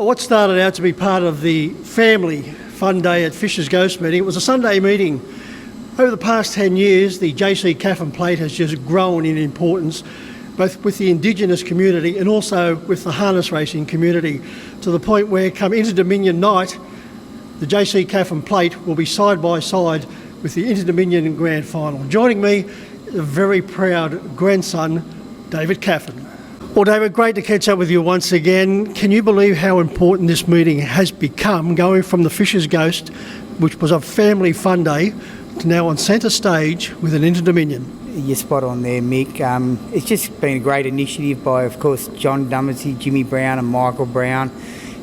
What started out to be part of the family fun day at Fisher's Ghost meeting, it was a Sunday meeting. Over the past 10 years, the JC Cattyn plate has just grown in importance, both with the Indigenous community and also with the harness racing community, to the point where come Inter-Dominion night, the JC Cattyn plate will be side by side with the Inter-Dominion Grand Final. Joining me, a very proud grandson, David Cattyn. Well, David, great to catch up with you once again. Can you believe how important this meeting has become, going from the Fisher's Ghost, which was a family fun day, to now on centre stage with an Inter-Dominion? You're spot on there, Mick. It's just been a great initiative by, of course, John Dummersey, Jimmy Brown and Michael Brown.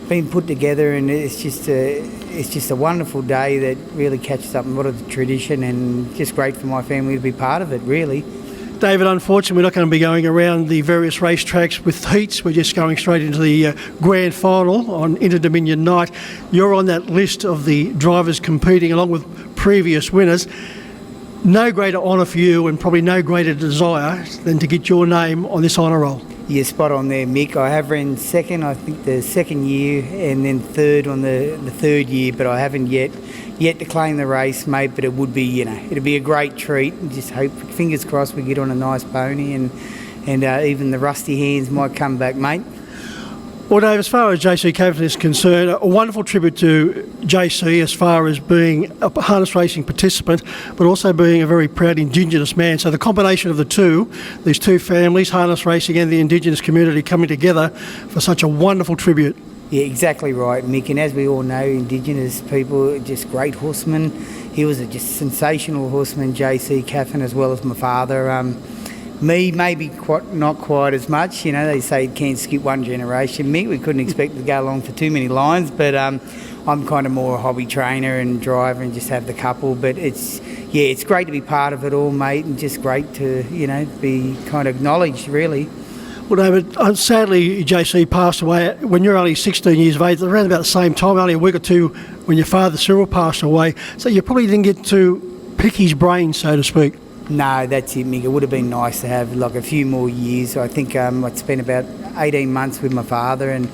Been put together, and it's just a wonderful day that really catches up a lot of the tradition, and just great for my family to be part of it, really. David, unfortunately, we're not going to be going around the various racetracks with heats. We're just going straight into the grand final on Inter-Dominion night. You're on that list of the drivers competing along with previous winners. No greater honour for you, and probably no greater desire than to get your name on this honour roll. You're spot on there, Mick. I have ran second, I think, the second year, and then third on the third year, but I haven't yet to claim the race, mate. But it would be, it'd be a great treat. And just hope, fingers crossed, we get on a nice pony, and even the rusty hands might come back, mate. Well, Dave, as far as JC Cattyn is concerned, a wonderful tribute to JC as far as being a harness racing participant, but also being a very proud Indigenous man. So the combination of the two, these two families, harness racing and the Indigenous community, coming together for such a wonderful tribute. Yeah, exactly right, Mick. And as we all know, Indigenous people are just great horsemen. He was a just sensational horseman, JC Cattyn, as well as my father. Me, maybe not quite as much. They say you can't skip one generation. Me, we couldn't expect to go along for too many lines, but I'm kind of more a hobby trainer and driver and just have the couple. But it's great to be part of it all, mate, and just great to, be kind of acknowledged, really. Well, David, sadly, JC passed away when you were only 16 years of age, around about the same time, only a week or two when your father, Cyril, passed away. So you probably didn't get to pick his brain, so to speak. No, that's it, Mick. It would have been nice to have like a few more years. I think I'd spent about 18 months with my father, and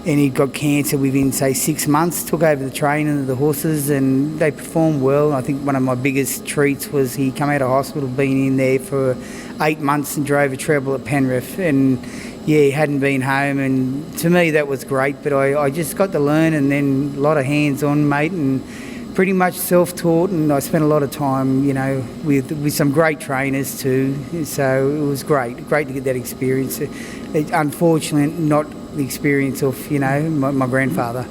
he got cancer within, say, 6 months. Took over the training of the horses, and they performed well. I think one of my biggest treats was he come out of hospital, been in there for 8 months and drove a treble at Penrith, and he hadn't been home, and to me that was great. But I just got to learn, and then a lot of hands-on, mate, and pretty much self-taught, and I spent a lot of time, with some great trainers too. So it was great to get that experience. Unfortunately, not the experience of, my grandfather.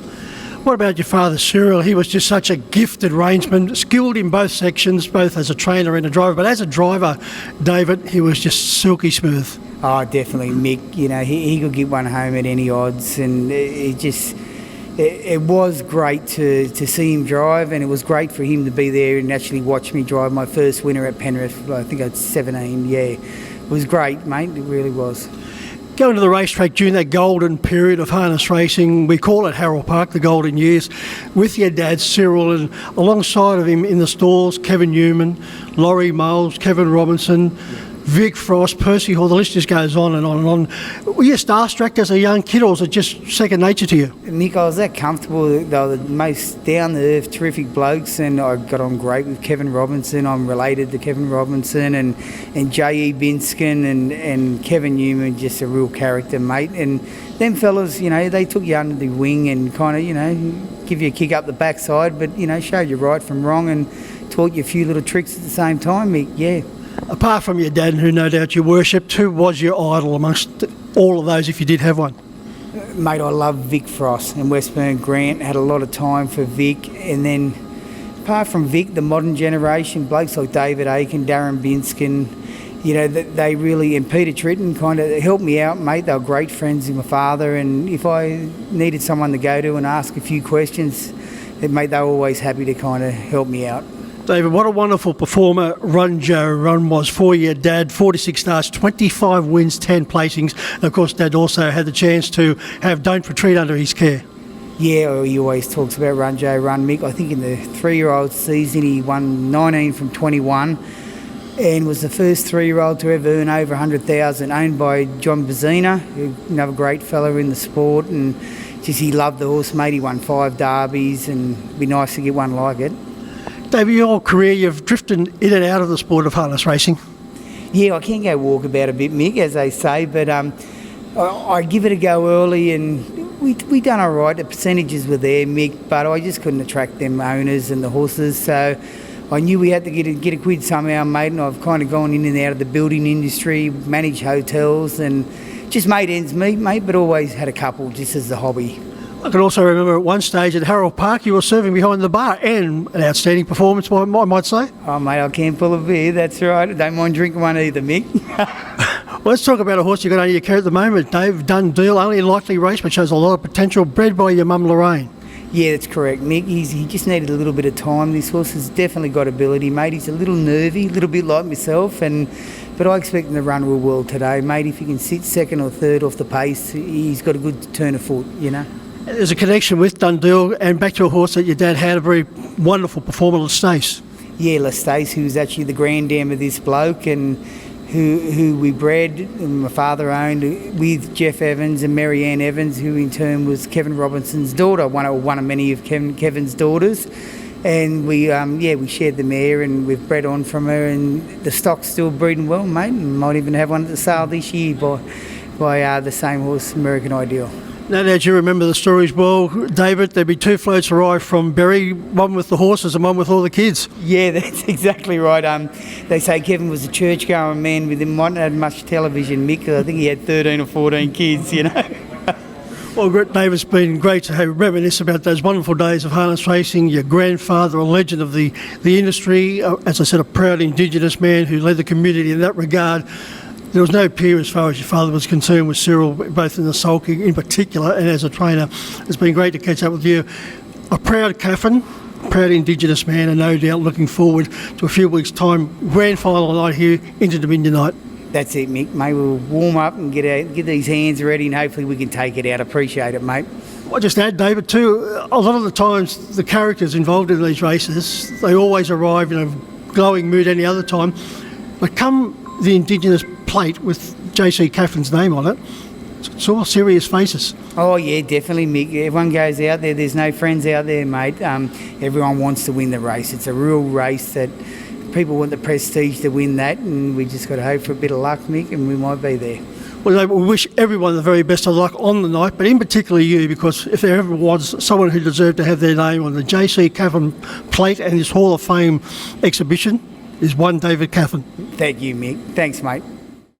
What about your father, Cyril? He was just such a gifted reinsman, skilled in both sections, both as a trainer and a driver. But as a driver, David, he was just silky smooth. Oh, definitely, Mick. He could get one home at any odds, and it was great to see him drive, and it was great for him to be there and actually watch me drive my first winner at Penrith. I think I was 17, It was great, mate, it really was. Going to the racetrack during that golden period of harness racing, we call it Harold Park, the golden years, with your dad, Cyril, and alongside of him in the stalls, Kevin Newman, Laurie Moles, Kevin Robinson, Vic Frost, Percy Hall, the list just goes on and on and on. Were you starstruck as a young kid, or was it just second nature to you? Mick, I was that comfortable. They were the most down-to-earth, terrific blokes, and I got on great with Kevin Robinson. I'm related to Kevin Robinson, and J.E. Binskin and Kevin Newman, just a real character, mate. And them fellas, they took you under the wing and kind of, give you a kick up the backside, but, showed you right from wrong and taught you a few little tricks at the same time, Mick, Apart from your dad, who no doubt you worshipped, who was your idol amongst all of those, if you did have one? Mate, I love Vic Frost and Westburn Grant. Had a lot of time for Vic. And then, apart from Vic, the modern generation, blokes like David Aiken, Darren Binskin, they really, and Peter Tritton kind of helped me out, mate. They were great friends with my father, and if I needed someone to go to and ask a few questions, mate, they were always happy to kind of help me out. David, what a wonderful performer Run Joe Run was for your dad. 46 starts, 25 wins, 10 placings. And of course, Dad also had the chance to have Don't Retreat under his care. Yeah, he always talks about Run Joe Run, Mick. I think in the 3-year-old season he won 19 from 21 and was the first 3-year-old to ever earn over 100,000, owned by John Bazina, another great fellow in the sport. And just he loved the horse, mate. He won 5 derbies, and it'd be nice to get one like it. David, your career, you've drifted in and out of the sport of harness racing. Yeah, I can go walkabout a bit, Mick, as they say, but I give it a go early, and we done all right. The percentages were there, Mick, but I just couldn't attract them owners and the horses, so I knew we had to get a quid somehow, mate, and I've kind of gone in and out of the building industry, managed hotels, and just made ends meet, mate, but always had a couple just as a hobby. I can also remember at one stage at Harold Park you were serving behind the bar, and an outstanding performance, I might say. Oh, mate, I can't pull a beer, that's right. I don't mind drinking one either, Mick. Well, let's talk about a horse you've got under your care at the moment, Dave Dundeel, only a likely race but shows a lot of potential, bred by your mum Lorraine. Yeah, that's correct, Mick. He just needed a little bit of time. This horse has definitely got ability, mate. He's a little nervy, a little bit like myself, but I expect him to run real well today, mate. If he can sit second or third off the pace, he's got a good turn of foot, you know. There's a connection with Dundeel, and back to a horse that your dad had, a very wonderful performer, Stace. Yeah, Stace, who was actually the granddam of this bloke, and who we bred and my father owned with Jeff Evans and Mary Ann Evans, who in turn was Kevin Robinson's daughter, one of many of Kevin's daughters. And we shared the mare, and we've bred on from her, and the stock's still breeding well, mate, and might even have one at the sale this year by the same horse, American Ideal. Now, do you remember the stories well, David? There'd be 2 floats arrive from Berry, one with the horses and one with all the kids. Yeah, that's exactly right. They say Kevin was a church-going man with him, mightn't have much television, Mick. I think he had 13 or 14 kids, you know. Well, Dave, it's been great to reminisce about those wonderful days of harness racing. Your grandfather, a legend of the industry, as I said, a proud Indigenous man who led the community in that regard. There was no peer as far as your father was concerned with Cyril, both in the sulky in particular and as a trainer. It's been great to catch up with you. A proud Caffin, proud Indigenous man, and no doubt looking forward to a few weeks' time, grand final night here into Dominion night. That's it, Mick. Mate, we'll warm up and get these hands ready, and hopefully we can take it out. Appreciate it, mate. I'll just add, David, too, a lot of the times the characters involved in these races, they always arrive in a glowing mood any other time. But come the Indigenous plate with JC Caffin's name on it, it's all serious faces. Oh, yeah, definitely, Mick. Everyone goes out there. There's no friends out there, mate. Everyone wants to win the race. It's a real race that people want the prestige to win that, and we just got to hope for a bit of luck, Mick, and we might be there. Well, we wish everyone the very best of luck on the night, but in particular you, because if there ever was someone who deserved to have their name on the JC Caffin plate and this Hall of Fame exhibition, is one David Caffin. Thank you, Mick. Thanks, mate.